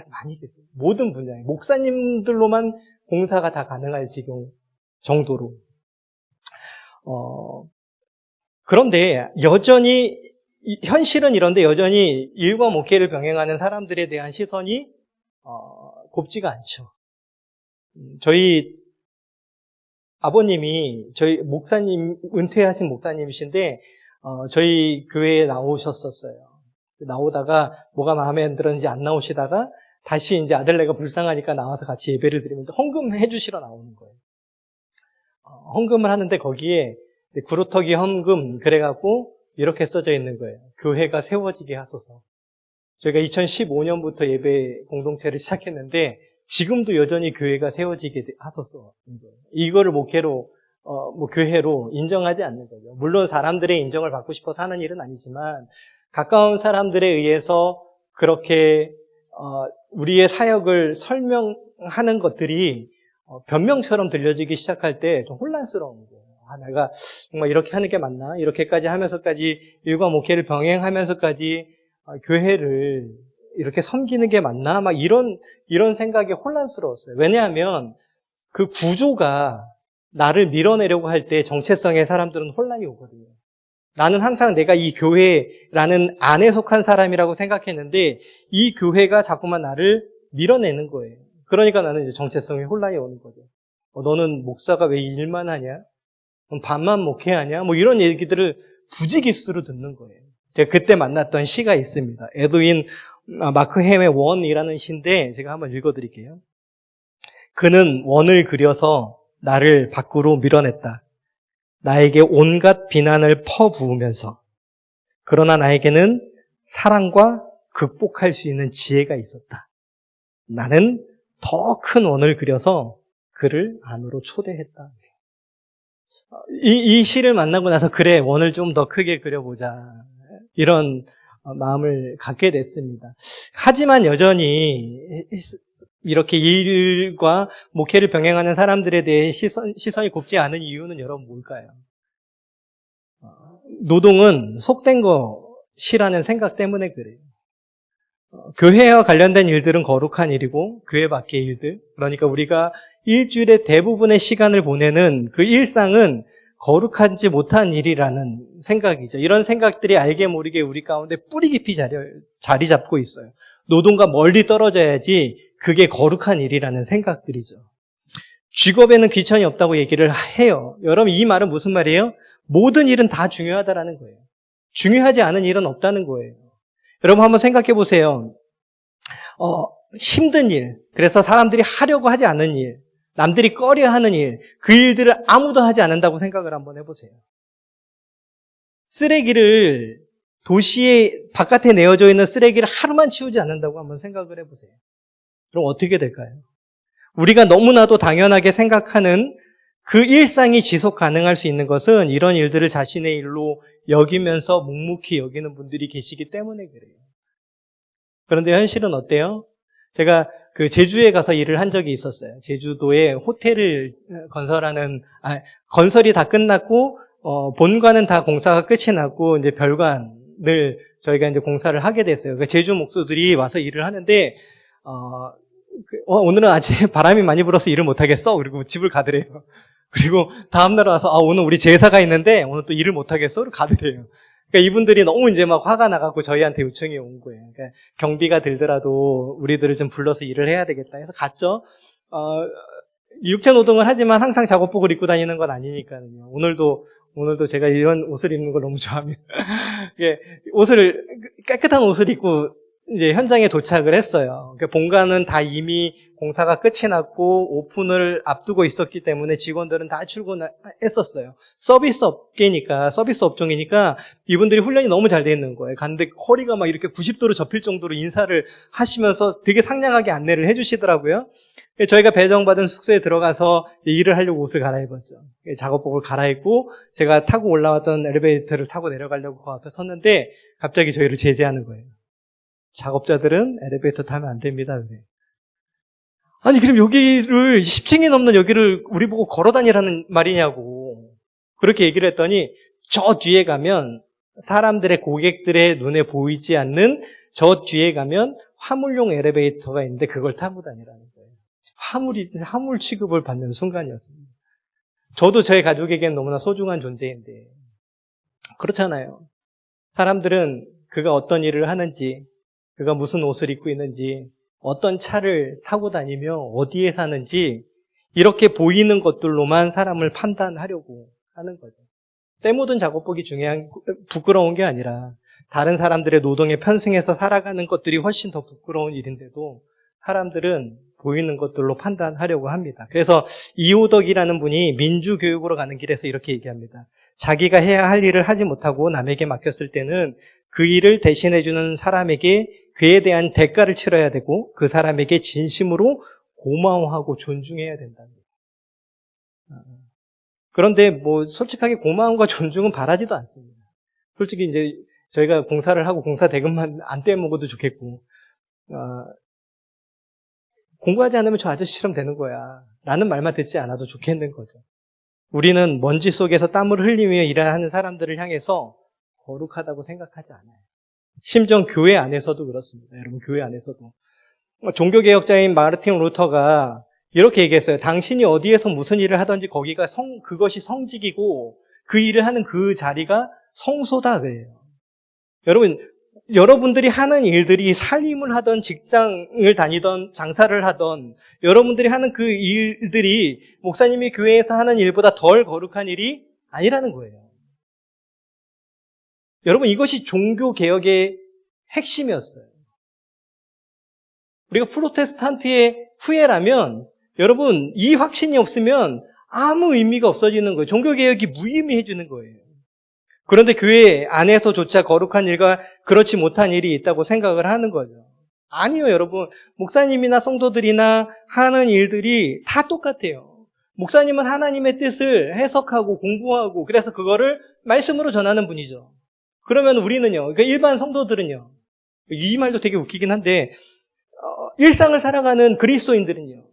많이 계세요. 모든 분야에. 목사님들로만 공사가 다 가능할 지경 정도로. 그런데 현실은 이런데 여전히 일과 목회를 병행하는 사람들에 대한 시선이, 곱지가 않죠. 저희 아버님이 저희 목사님, 은퇴하신 목사님이신데 저희 교회에 나오셨었어요. 나오다가 뭐가 마음에 안 들었는지 안 나오시다가 다시 이제 아들네가 불쌍하니까 나와서 같이 예배를 드리면 헌금 해주시러 나오는 거예요. 헌금을 하는데 거기에 구루터기 헌금 그래갖고 이렇게 써져 있는 거예요. 교회가 세워지게 하소서. 저희가 2015년부터 예배 공동체를 시작했는데 지금도 여전히 교회가 세워지게 하소서. 이거를 교회로 인정하지 않는 거죠. 물론 사람들의 인정을 받고 싶어서 하는 일은 아니지만 가까운 사람들에 의해서 그렇게 우리의 사역을 설명하는 것들이 변명처럼 들려지기 시작할 때 좀 혼란스러운 거예요. 내가 정말 이렇게 하는 게 맞나? 이렇게까지 하면서까지 일과 목회를 병행하면서까지 교회를 이렇게 섬기는 게 맞나? 막 이런 생각이 혼란스러웠어요. 왜냐하면 그 구조가 나를 밀어내려고 할 때 정체성의 사람들은 혼란이 오거든요. 나는 항상 내가 이 교회라는 안에 속한 사람이라고 생각했는데 이 교회가 자꾸만 나를 밀어내는 거예요. 그러니까 나는 이제 정체성에 혼란이 오는 거죠. 너는 목사가 왜 일만 하냐? 밤만 목회하냐? 뭐 이런 얘기들을 부지기수로 듣는 거예요. 제가 그때 만났던 시가 있습니다. 에드윈 마크 햄의 원이라는 시인데 제가 한번 읽어드릴게요. 그는 원을 그려서 나를 밖으로 밀어냈다. 나에게 온갖 비난을 퍼부으면서 그러나 나에게는 사랑과 극복할 수 있는 지혜가 있었다. 나는 더 큰 원을 그려서 그를 안으로 초대했다. 이 시를 만나고 나서 그래, 원을 좀 더 크게 그려보자. 이런 마음을 갖게 됐습니다. 하지만 여전히 이렇게 일과 목회를 병행하는 사람들에 대해 시선이 곱지 않은 이유는 여러분 뭘까요? 노동은 속된 것이라는 생각 때문에 그래요. 교회와 관련된 일들은 거룩한 일이고 교회 밖의 일들, 그러니까 우리가 일주일의 대부분의 시간을 보내는 그 일상은 거룩하지 못한 일이라는 생각이죠. 이런 생각들이 알게 모르게 우리 가운데 뿌리 깊이 자리 잡고 있어요. 노동과 멀리 떨어져야지 그게 거룩한 일이라는 생각들이죠. 직업에는 귀천이 없다고 얘기를 해요. 여러분, 이 말은 무슨 말이에요? 모든 일은 다 중요하다라는 거예요. 중요하지 않은 일은 없다는 거예요. 여러분 한번 생각해 보세요. 힘든 일, 그래서 사람들이 하려고 하지 않는 일, 남들이 꺼려하는 일, 그 일들을 아무도 하지 않는다고 생각을 한번 해보세요. 쓰레기를 도시의 바깥에 내어져 있는 쓰레기를 하루만 치우지 않는다고 한번 생각을 해보세요. 그럼 어떻게 될까요? 우리가 너무나도 당연하게 생각하는 그 일상이 지속 가능할 수 있는 것은 이런 일들을 자신의 일로 여기면서 묵묵히 여기는 분들이 계시기 때문에 그래요. 그런데 현실은 어때요? 제가 그 제주에 가서 일을 한 적이 있었어요. 제주도에 호텔을 건설이 다 끝났고, 본관은 다 공사가 끝이 났고, 이제 별관을 저희가 이제 공사를 하게 됐어요. 그러니까 제주 목수들이 와서 일을 하는데, 오늘은 아침에 바람이 많이 불어서 일을 못하겠어. 그리고 집을 가더래요. 그리고 다음날 와서, 오늘 우리 제사가 있는데, 오늘 또 일을 못하겠어. 그리고 가더래요. 그러니까 이분들이 너무 이제 막 화가 나갖고 저희한테 요청이 온 거예요. 그러니까 경비가 들더라도 우리들을 좀 불러서 일을 해야 되겠다 해서 갔죠. 육체 노동을 하지만 항상 작업복을 입고 다니는 건 아니니까요. 오늘도 제가 이런 옷을 입는 걸 너무 좋아합니다. 깨끗한 옷을 입고 이제 현장에 도착을 했어요. 그러니까 본관은 다 이미 공사가 끝이 났고 오픈을 앞두고 있었기 때문에 직원들은 다 출근했었어요. 서비스 업종이니까 이분들이 훈련이 너무 잘 돼 있는 거예요. 갔는데 허리가 막 이렇게 90도로 접힐 정도로 인사를 하시면서 되게 상냥하게 안내를 해주시더라고요. 저희가 배정받은 숙소에 들어가서 일을 하려고 옷을 갈아입었죠. 작업복을 갈아입고 제가 타고 올라왔던 엘리베이터를 타고 내려가려고 그 앞에 섰는데 갑자기 저희를 제지하는 거예요. 작업자들은 엘리베이터 타면 안 됩니다. 그래. 아니, 그럼 여기를 10층이 넘는 여기를 우리 보고 걸어 다니라는 말이냐고. 그렇게 얘기를 했더니 저 뒤에 가면 사람들의 고객들의 눈에 보이지 않는 저 뒤에 가면 화물용 엘리베이터가 있는데 그걸 타고 다니라는 거예요. 화물 취급을 받는 순간이었습니다. 저도 저희 가족에게는 너무나 소중한 존재인데 그렇잖아요. 사람들은 그가 어떤 일을 하는지, 그가 무슨 옷을 입고 있는지, 어떤 차를 타고 다니며 어디에 사는지 이렇게 보이는 것들로만 사람을 판단하려고 하는 거죠. 때 묻은 작업복이 부끄러운 게 아니라 다른 사람들의 노동에 편승해서 살아가는 것들이 훨씬 더 부끄러운 일인데도 사람들은 보이는 것들로 판단하려고 합니다. 그래서 이호덕이라는 분이 민주교육으로 가는 길에서 이렇게 얘기합니다. 자기가 해야 할 일을 하지 못하고 남에게 맡겼을 때는 그 일을 대신해주는 사람에게 그에 대한 대가를 치러야 되고 그 사람에게 진심으로 고마워하고 존중해야 된답니다. 그런데 솔직하게 고마움과 존중은 바라지도 않습니다. 솔직히 이제 저희가 공사를 하고 공사 대금만 안 떼먹어도 좋겠고, 공부하지 않으면 저 아저씨처럼 되는 거야 라는 말만 듣지 않아도 좋겠는 거죠. 우리는 먼지 속에서 땀을 흘리며 일하는 사람들을 향해서 거룩하다고 생각하지 않아요. 심지어 교회 안에서도 그렇습니다. 여러분, 교회 안에서도. 종교개혁자인 마르틴 루터가 이렇게 얘기했어요. 당신이 어디에서 무슨 일을 하든지 그것이 성직이고 그 일을 하는 그 자리가 성소다 그래요. 여러분들이 하는 일들이 살림을 하던 직장을 다니던 장사를 하던 여러분들이 하는 그 일들이 목사님이 교회에서 하는 일보다 덜 거룩한 일이 아니라는 거예요. 여러분, 이것이 종교개혁의 핵심이었어요. 우리가 프로테스탄트의 후예라면 여러분, 이 확신이 없으면 아무 의미가 없어지는 거예요. 종교개혁이 무의미해지는 거예요. 그런데 교회 안에서조차 거룩한 일과 그렇지 못한 일이 있다고 생각을 하는 거죠. 아니요, 여러분. 목사님이나 성도들이나 하는 일들이 다 똑같아요. 목사님은 하나님의 뜻을 해석하고 공부하고 그래서 그거를 말씀으로 전하는 분이죠. 그러면 우리는요, 그러니까 일반 성도들은요, 이 말도 되게 웃기긴 한데 일상을 살아가는 그리스도인들은요,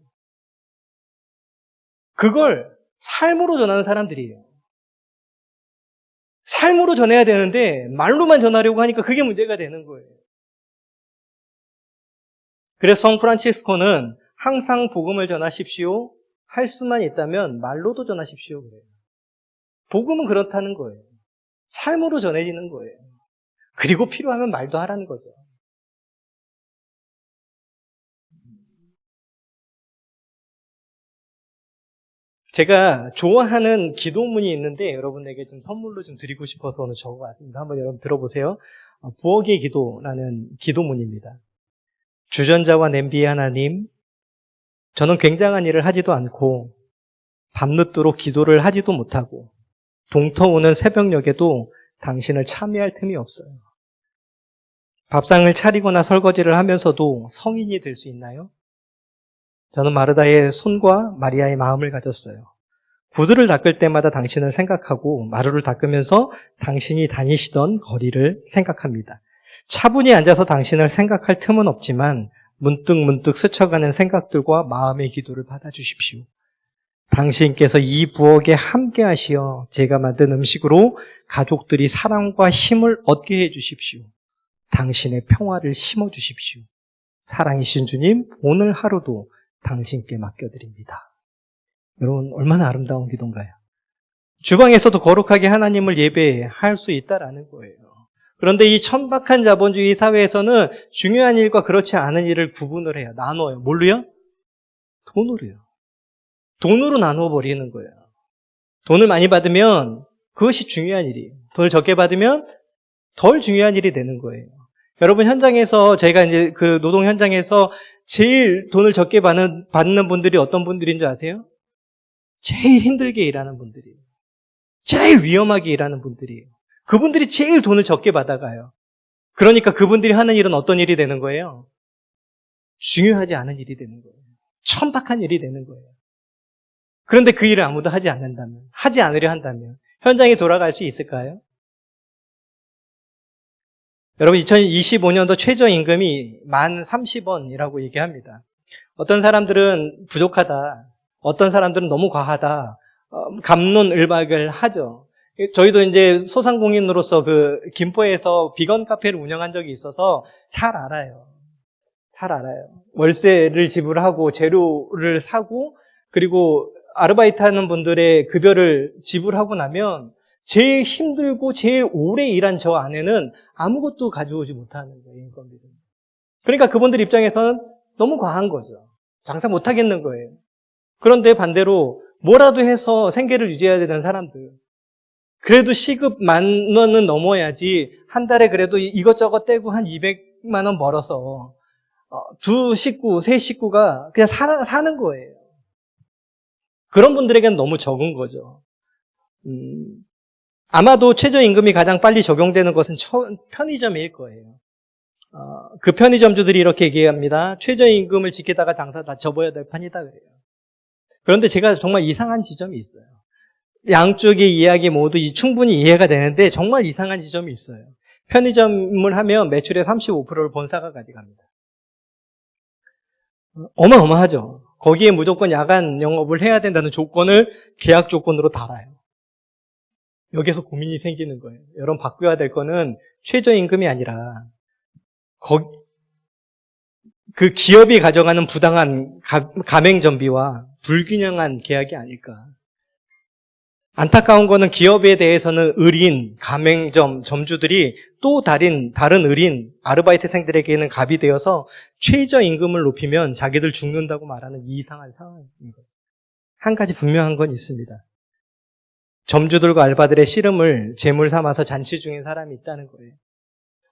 그걸 삶으로 전하는 사람들이에요. 삶으로 전해야 되는데 말로만 전하려고 하니까 그게 문제가 되는 거예요. 그래서 성 프란치스코는 항상 복음을 전하십시오. 할 수만 있다면 말로도 전하십시오. 그래요. 복음은 그렇다는 거예요. 삶으로 전해지는 거예요. 그리고 필요하면 말도 하라는 거죠. 제가 좋아하는 기도문이 있는데 여러분에게 좀 선물로 좀 드리고 싶어서 오늘 적어왔습니다. 한번 여러분 들어보세요. 부엌의 기도라는 기도문입니다. 주전자와 냄비의 하나님, 저는 굉장한 일을 하지도 않고 밤늦도록 기도를 하지도 못하고 동터오는 새벽녘에도 당신을 참여할 틈이 없어요. 밥상을 차리거나 설거지를 하면서도 성인이 될 수 있나요? 저는 마르다의 손과 마리아의 마음을 가졌어요. 구두를 닦을 때마다 당신을 생각하고 마루를 닦으면서 당신이 다니시던 거리를 생각합니다. 차분히 앉아서 당신을 생각할 틈은 없지만 문득문득 스쳐가는 생각들과 마음의 기도를 받아주십시오. 당신께서 이 부엌에 함께 하시어 제가 만든 음식으로 가족들이 사랑과 힘을 얻게 해주십시오. 당신의 평화를 심어주십시오. 사랑이신 주님, 오늘 하루도 당신께 맡겨드립니다. 여러분, 얼마나 아름다운 기도인가요? 주방에서도 거룩하게 하나님을 예배할 수 있다라는 거예요. 그런데 이 천박한 자본주의 사회에서는 중요한 일과 그렇지 않은 일을 구분을 해요. 나눠요. 뭘로요? 돈으로요. 돈으로 나눠버리는 거예요. 돈을 많이 받으면 그것이 중요한 일이에요. 돈을 적게 받으면 덜 중요한 일이 되는 거예요. 여러분, 현장에서 저희가 이제 그 노동 현장에서 제일 돈을 적게 받는 분들이 어떤 분들인 줄 아세요? 제일 힘들게 일하는 분들이에요. 제일 위험하게 일하는 분들이에요. 그분들이 제일 돈을 적게 받아가요. 그러니까 그분들이 하는 일은 어떤 일이 되는 거예요? 중요하지 않은 일이 되는 거예요. 천박한 일이 되는 거예요. 그런데 그 일을 아무도 하지 않는다면, 하지 않으려 한다면 현장에 돌아갈 수 있을까요? 여러분, 2025년도 최저임금이 1030원이라고 얘기합니다. 어떤 사람들은 부족하다, 어떤 사람들은 너무 과하다, 갑론을박을 하죠. 저희도 이제 소상공인으로서 그 김포에서 비건 카페를 운영한 적이 있어서 잘 알아요. 잘 알아요. 월세를 지불하고 재료를 사고 그리고 아르바이트 하는 분들의 급여를 지불하고 나면 제일 힘들고 제일 오래 일한 저 아내는 아무것도 가져오지 못하는 거예요, 인건비를. 그러니까 그분들 입장에서는 너무 과한 거죠. 장사 못 하겠는 거예요. 그런데 반대로 뭐라도 해서 생계를 유지해야 되는 사람들. 그래도 시급 10,000원은 넘어야지 한 달에 그래도 이것저것 떼고 한 200만 원 벌어서 두 식구, 세 식구가 그냥 사는 거예요. 그런 분들에게는 너무 적은 거죠. 아마도 최저임금이 가장 빨리 적용되는 것은 편의점일 거예요. 그 편의점주들이 이렇게 얘기합니다. 최저임금을 지키다가 장사 다 접어야 될 판이다 그래요. 그런데 제가 정말 이상한 지점이 있어요. 양쪽의 이야기 모두 충분히 이해가 되는데 정말 이상한 지점이 있어요. 편의점을 하면 매출의 35%를 본사가 가져갑니다. 어마어마하죠. 거기에 무조건 야간 영업을 해야 된다는 조건을 계약 조건으로 달아요. 여기서 고민이 생기는 거예요. 여러분, 바꿔야 될 거는 최저임금이 아니라 그 기업이 가져가는 부당한 가맹점비와 불균형한 계약이 아닐까. 안타까운 거는 기업에 대해서는 을인, 가맹점, 점주들이 또 다른 을인, 아르바이트생들에게는 갑이 되어서 최저임금을 높이면 자기들 죽는다고 말하는 이상한 상황인 거죠. 한 가지 분명한 건 있습니다. 점주들과 알바들의 씨름을 재물 삼아서 잔치 중인 사람이 있다는 거예요.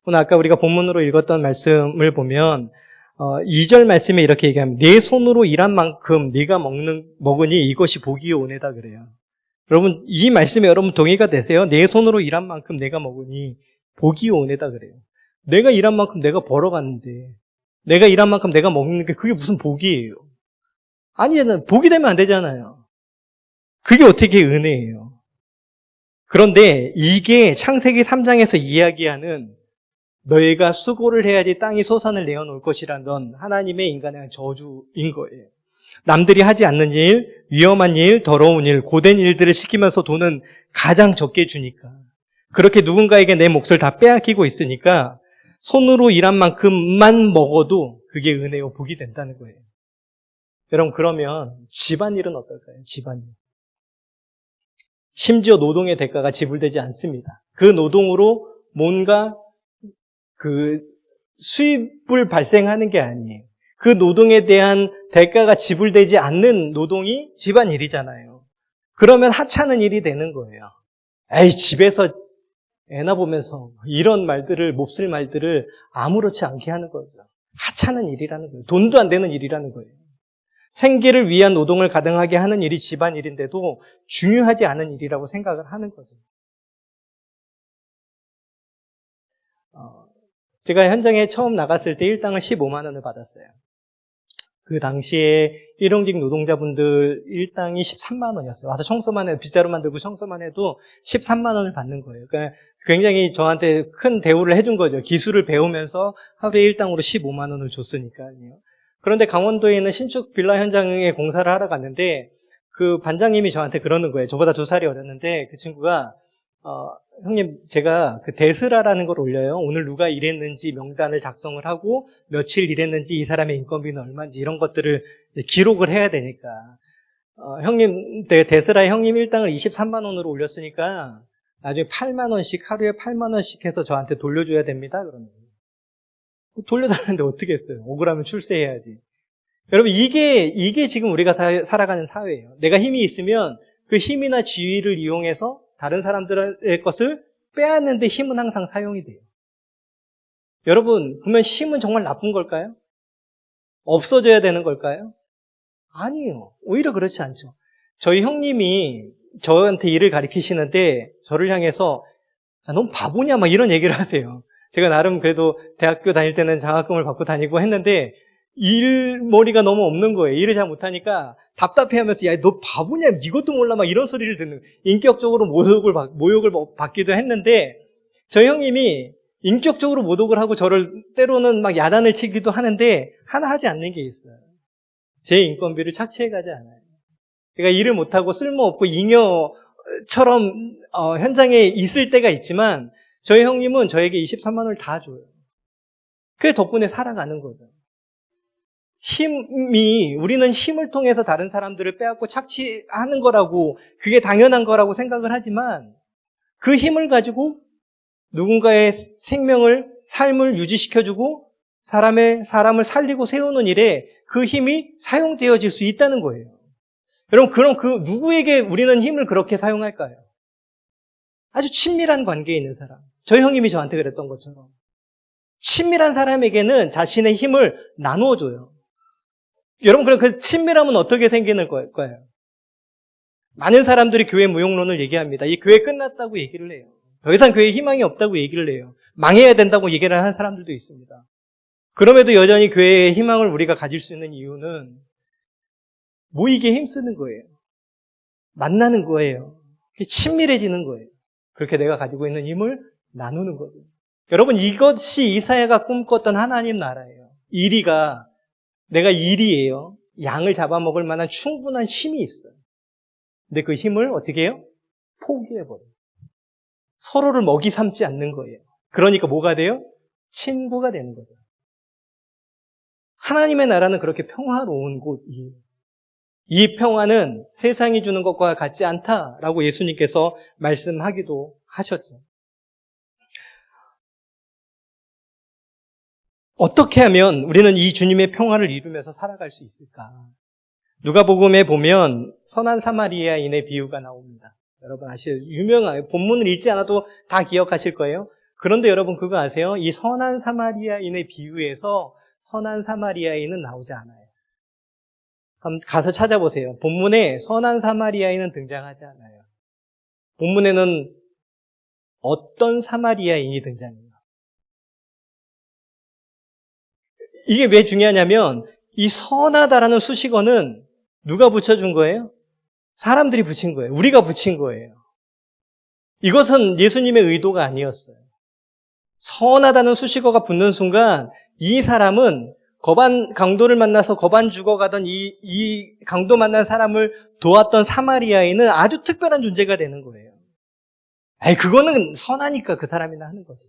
오늘 아까 우리가 본문으로 읽었던 말씀을 보면 2절 말씀에 이렇게 얘기합니다. 내 손으로 일한 만큼 네가 먹으니 이것이 복이오네다 그래요. 여러분, 이 말씀에 여러분 동의가 되세요? 내 손으로 일한 만큼 내가 먹으니 복이오네다 그래요. 내가 일한 만큼 내가 벌어갔는데, 내가 일한 만큼 내가 먹는 게 그게 무슨 복이에요? 아니잖아요. 복이 되면 안 되잖아요. 그게 어떻게 은혜예요? 그런데 이게 창세기 3장에서 이야기하는 너희가 수고를 해야지 땅이 소산을 내어놓을 것이라던 하나님의 인간의 저주인 거예요. 남들이 하지 않는 일, 위험한 일, 더러운 일, 고된 일들을 시키면서 돈은 가장 적게 주니까, 그렇게 누군가에게 내 몫을 다 빼앗기고 있으니까 손으로 일한 만큼만 먹어도 그게 은혜요 복이 된다는 거예요. 여러분, 그러면 집안일은 어떨까요? 집안일. 심지어 노동의 대가가 지불되지 않습니다. 그 노동으로 뭔가 그 수입을 발생하는 게 아니에요. 그 노동에 대한 대가가 지불되지 않는 노동이 집안일이잖아요. 그러면 하찮은 일이 되는 거예요. 에이, 집에서 애나 보면서 이런 말들을, 몹쓸 말들을 아무렇지 않게 하는 거죠. 하찮은 일이라는 거예요. 돈도 안 되는 일이라는 거예요. 생계를 위한 노동을 가능하게 하는 일이 집안일인데도 중요하지 않은 일이라고 생각을 하는 거죠. 제가 현장에 처음 나갔을 때 일당을 15만 원을 받았어요. 그 당시에 일용직 노동자분들 일당이 13만 원이었어요. 와서 청소만 해도, 빗자루만 들고 청소만 해도 13만 원을 받는 거예요. 그러니까 굉장히 저한테 큰 대우를 해준 거죠. 기술을 배우면서 하루에 일당으로 15만 원을 줬으니까요. 그런데 강원도에 있는 신축 빌라 현장에 공사를 하러 갔는데 그 반장님이 저한테 그러는 거예요. 저보다 2살이 어렸는데 그 친구가 형님, 제가 그 데스라라는 걸 올려요. 오늘 누가 일했는지 명단을 작성을 하고 며칠 일했는지 이 사람의 인건비는 얼마인지 이런 것들을 기록을 해야 되니까 형님, 데스라에 형님 일당을 23만 원으로 올렸으니까 나중에 8만 원씩, 하루에 8만 원씩 해서 저한테 돌려줘야 됩니다. 그러면 돌려달라는데 어떻게 했어요? 억울하면 출세해야지. 여러분, 이게 지금 우리가 살아가는 사회예요. 내가 힘이 있으면 그 힘이나 지위를 이용해서 다른 사람들의 것을 빼앗는데 힘은 항상 사용이 돼요. 여러분, 그러면 힘은 정말 나쁜 걸까요? 없어져야 되는 걸까요? 아니에요. 오히려 그렇지 않죠. 저희 형님이 저한테 일을 가르치시는데 저를 향해서 넌 바보냐 막 이런 얘기를 하세요. 제가 나름 그래도 대학교 다닐 때는 장학금을 받고 다니고 했는데 일머리가 너무 없는 거예요. 일을 잘 못하니까 답답해하면서 야, 너 바보냐? 이것도 몰라? 막 이런 소리를 듣는, 인격적으로 모욕을 받기도 했는데 저희 형님이 인격적으로 모독을 하고 저를 때로는 막 야단을 치기도 하는데 하나 하지 않는 게 있어요. 제 인건비를 착취해가지 않아요. 그러니까 일을 못하고 쓸모없고 잉여처럼 현장에 있을 때가 있지만 저희 형님은 저에게 23만 원을 다 줘요. 그 덕분에 살아가는 거죠. 우리는 힘을 통해서 다른 사람들을 빼앗고 착취하는 거라고, 그게 당연한 거라고 생각을 하지만 그 힘을 가지고 누군가의 삶을 유지시켜주고 사람을 살리고 세우는 일에 그 힘이 사용되어질 수 있다는 거예요. 여러분, 그럼 누구에게 우리는 힘을 그렇게 사용할까요? 아주 친밀한 관계에 있는 사람. 저희 형님이 저한테 그랬던 것처럼. 친밀한 사람에게는 자신의 힘을 나누어줘요. 여러분, 그럼 그 친밀함은 어떻게 생기는 거예요? 많은 사람들이 교회 무용론을 얘기합니다. 이 교회 끝났다고 얘기를 해요. 더 이상 교회에 희망이 없다고 얘기를 해요. 망해야 된다고 얘기를 하는 사람들도 있습니다. 그럼에도 여전히 교회에 희망을 우리가 가질 수 있는 이유는 모이기에 힘쓰는 거예요. 만나는 거예요. 친밀해지는 거예요. 그렇게 내가 가지고 있는 힘을 나누는 거죠. 여러분, 이것이 이사야가 꿈꿨던 하나님 나라예요. 내가 일이에요. 양을 잡아먹을 만한 충분한 힘이 있어요. 근데 그 힘을 어떻게 해요? 포기해버려요. 서로를 먹이 삼지 않는 거예요. 그러니까 뭐가 돼요? 친구가 되는 거죠. 하나님의 나라는 그렇게 평화로운 곳이에요. 이 평화는 세상이 주는 것과 같지 않다라고 예수님께서 말씀하기도 하셨죠. 어떻게 하면 우리는 이 주님의 평화를 이루면서 살아갈 수 있을까? 누가복음에 보면 선한 사마리아인의 비유가 나옵니다. 여러분 유명한 본문을 읽지 않아도 다 기억하실 거예요. 그런데 여러분 그거 아세요? 이 선한 사마리아인의 비유에서 선한 사마리아인은 나오지 않아요. 한번 가서 찾아보세요. 본문에 선한 사마리아인은 등장하지 않아요. 본문에는 어떤 사마리아인이 등장해요. 이게 왜 중요하냐면 이 선하다라는 수식어는 누가 붙여준 거예요? 사람들이 붙인 거예요. 우리가 붙인 거예요. 이것은 예수님의 의도가 아니었어요. 선하다는 수식어가 붙는 순간 이 사람은 강도를 만나서 거반 죽어가던 이 강도 만난 사람을 도왔던 사마리아인은 아주 특별한 존재가 되는 거예요. 그거는 선하니까 그 사람이나 하는 거지.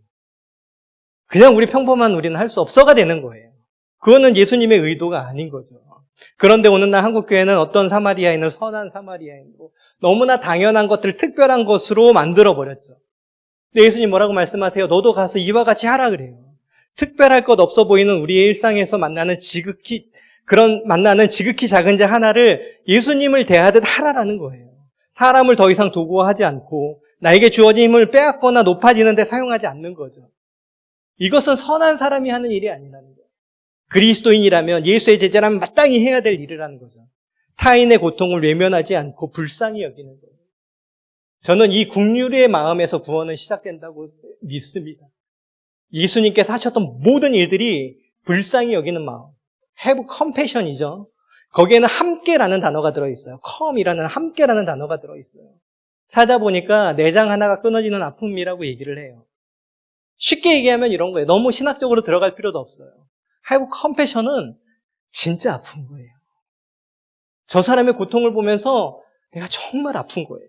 그냥 평범한 우리는 할 수 없어가 되는 거예요. 그거는 예수님의 의도가 아닌 거죠. 그런데 오늘날 한국교회는 어떤 사마리아인을 선한 사마리아인으로 너무나 당연한 것들, 특별한 것으로 만들어버렸죠. 근데 예수님 뭐라고 말씀하세요? 너도 가서 이와 같이 하라 그래요. 특별할 것 없어 보이는 우리의 일상에서 만나는 지극히 작은 자 하나를 예수님을 대하듯 하라라는 거예요. 사람을 더 이상 도구화하지 않고 나에게 주어진 힘을 빼앗거나 높아지는 데 사용하지 않는 거죠. 이것은 선한 사람이 하는 일이 아니라는 거예요. 그리스도인이라면, 예수의 제자라면 마땅히 해야 될 일이라는 거죠. 타인의 고통을 외면하지 않고 불쌍히 여기는 거예요. 저는 이 국률의 마음에서 구원은 시작된다고 믿습니다. 예수님께서 하셨던 모든 일들이 불쌍히 여기는 마음, have compassion이죠. 거기에는 함께라는 단어가 들어있어요. come이라는 함께라는 단어가 들어있어요. 찾아보니까 내장 하나가 끊어지는 아픔이라고 얘기를 해요. 쉽게 얘기하면 이런 거예요. 너무 신학적으로 들어갈 필요도 없어요. have compassion은 진짜 아픈 거예요. 저 사람의 고통을 보면서 내가 정말 아픈 거예요.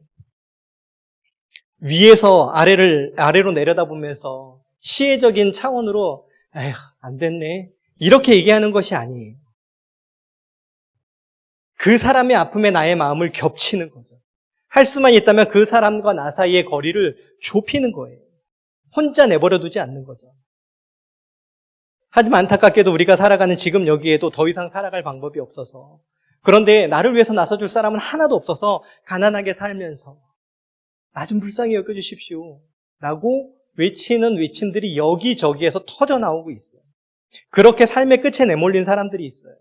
위에서 아래로 내려다보면서 시혜적인 차원으로 에휴, 안 됐네. 이렇게 얘기하는 것이 아니에요. 그 사람의 아픔에 나의 마음을 겹치는 거죠. 할 수만 있다면 그 사람과 나 사이의 거리를 좁히는 거예요. 혼자 내버려 두지 않는 거죠. 하지만 안타깝게도 우리가 살아가는 지금 여기에도 더 이상 살아갈 방법이 없어서, 그런데 나를 위해서 나서줄 사람은 하나도 없어서 가난하게 살면서 나 좀 불쌍히 여겨주십시오 라고 외치는 외침들이 여기저기에서 터져나오고 있어요. 그렇게 삶의 끝에 내몰린 사람들이 있어요.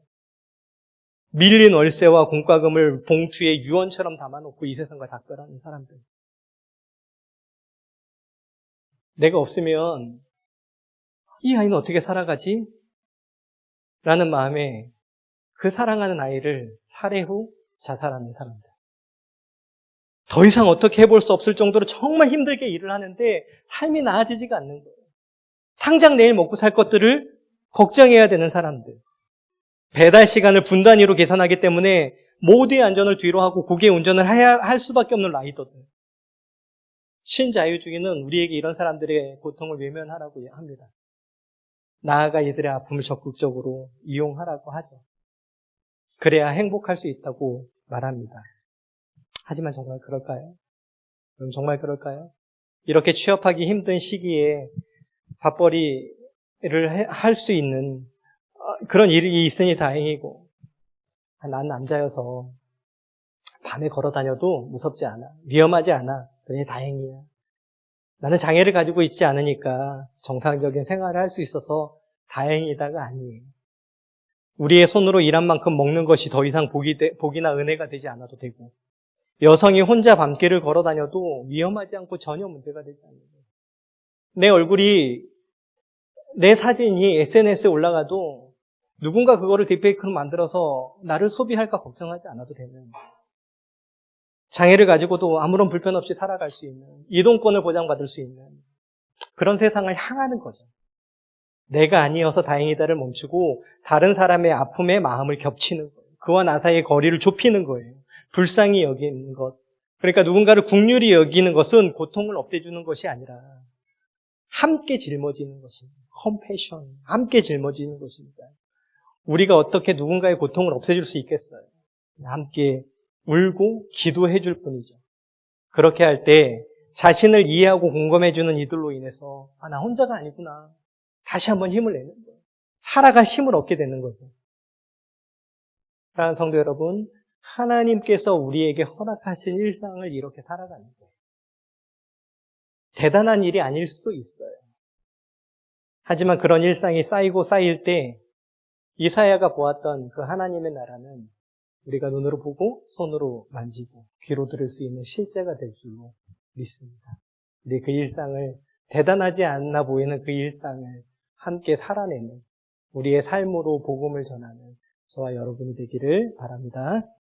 밀린 월세와 공과금을 봉투에 유언처럼 담아놓고 이 세상과 작별하는 사람들. 내가 없으면 이 아이는 어떻게 살아가지? 라는 마음에 그 사랑하는 아이를 살해 후 자살하는 사람들. 더 이상 어떻게 해볼 수 없을 정도로 정말 힘들게 일을 하는데 삶이 나아지지가 않는 거예요. 당장 내일 먹고 살 것들을 걱정해야 되는 사람들. 배달 시간을 분 단위로 계산하기 때문에 모두의 안전을 뒤로 하고 고개 운전을 할 수밖에 없는 라이더들. 신자유주의는 우리에게 이런 사람들의 고통을 외면하라고 합니다. 나아가 이들의 아픔을 적극적으로 이용하라고 하죠. 그래야 행복할 수 있다고 말합니다. 하지만 정말 그럴까요? 그럼 정말 그럴까요? 이렇게 취업하기 힘든 시기에 밥벌이를 할 수 있는 그런 일이 있으니 다행이고, 난 남자여서 밤에 걸어 다녀도 무섭지 않아, 위험하지 않아, 그러니 다행이야. 나는 장애를 가지고 있지 않으니까 정상적인 생활을 할 수 있어서 다행이다가 아니에요. 우리의 손으로 일한 만큼 먹는 것이 더 이상 복이나 은혜가 되지 않아도 되고, 여성이 혼자 밤길을 걸어 다녀도 위험하지 않고 전혀 문제가 되지 않는 거예요. 내 얼굴이, 내 사진이 SNS에 올라가도 누군가 그거를 딥페이크로 만들어서 나를 소비할까 걱정하지 않아도 되는, 장애를 가지고도 아무런 불편 없이 살아갈 수 있는, 이동권을 보장받을 수 있는 그런 세상을 향하는 거죠. 내가 아니어서 다행이다를 멈추고 다른 사람의 아픔에 마음을 겹치는 거예요. 그와 나 사이의 거리를 좁히는 거예요. 불쌍히 여기는 것. 그러니까 누군가를 국률이 여기는 것은 고통을 없애주는 것이 아니라 함께 짊어지는 것입니다. 컴패션, 함께 짊어지는 것입니다. 우리가 어떻게 누군가의 고통을 없애줄 수 있겠어요? 함께 울고 기도해 줄 뿐이죠. 그렇게 할 때 자신을 이해하고 공감해 주는 이들로 인해서 나 혼자가 아니구나, 다시 한번 힘을 내는 거예요. 살아갈 힘을 얻게 되는 거죠. 사랑하는 성도 여러분, 하나님께서 우리에게 허락하신 일상을 이렇게 살아가는 거예요. 대단한 일이 아닐 수도 있어요. 하지만 그런 일상이 쌓이고 쌓일 때 이사야가 보았던 그 하나님의 나라는 우리가 눈으로 보고 손으로 만지고 귀로 들을 수 있는 실제가 될 줄로 믿습니다. 우리 그 일상을 대단하지 않나 보이는 그 일상을 함께 살아내는 우리의 삶으로 복음을 전하는 저와 여러분이 되기를 바랍니다.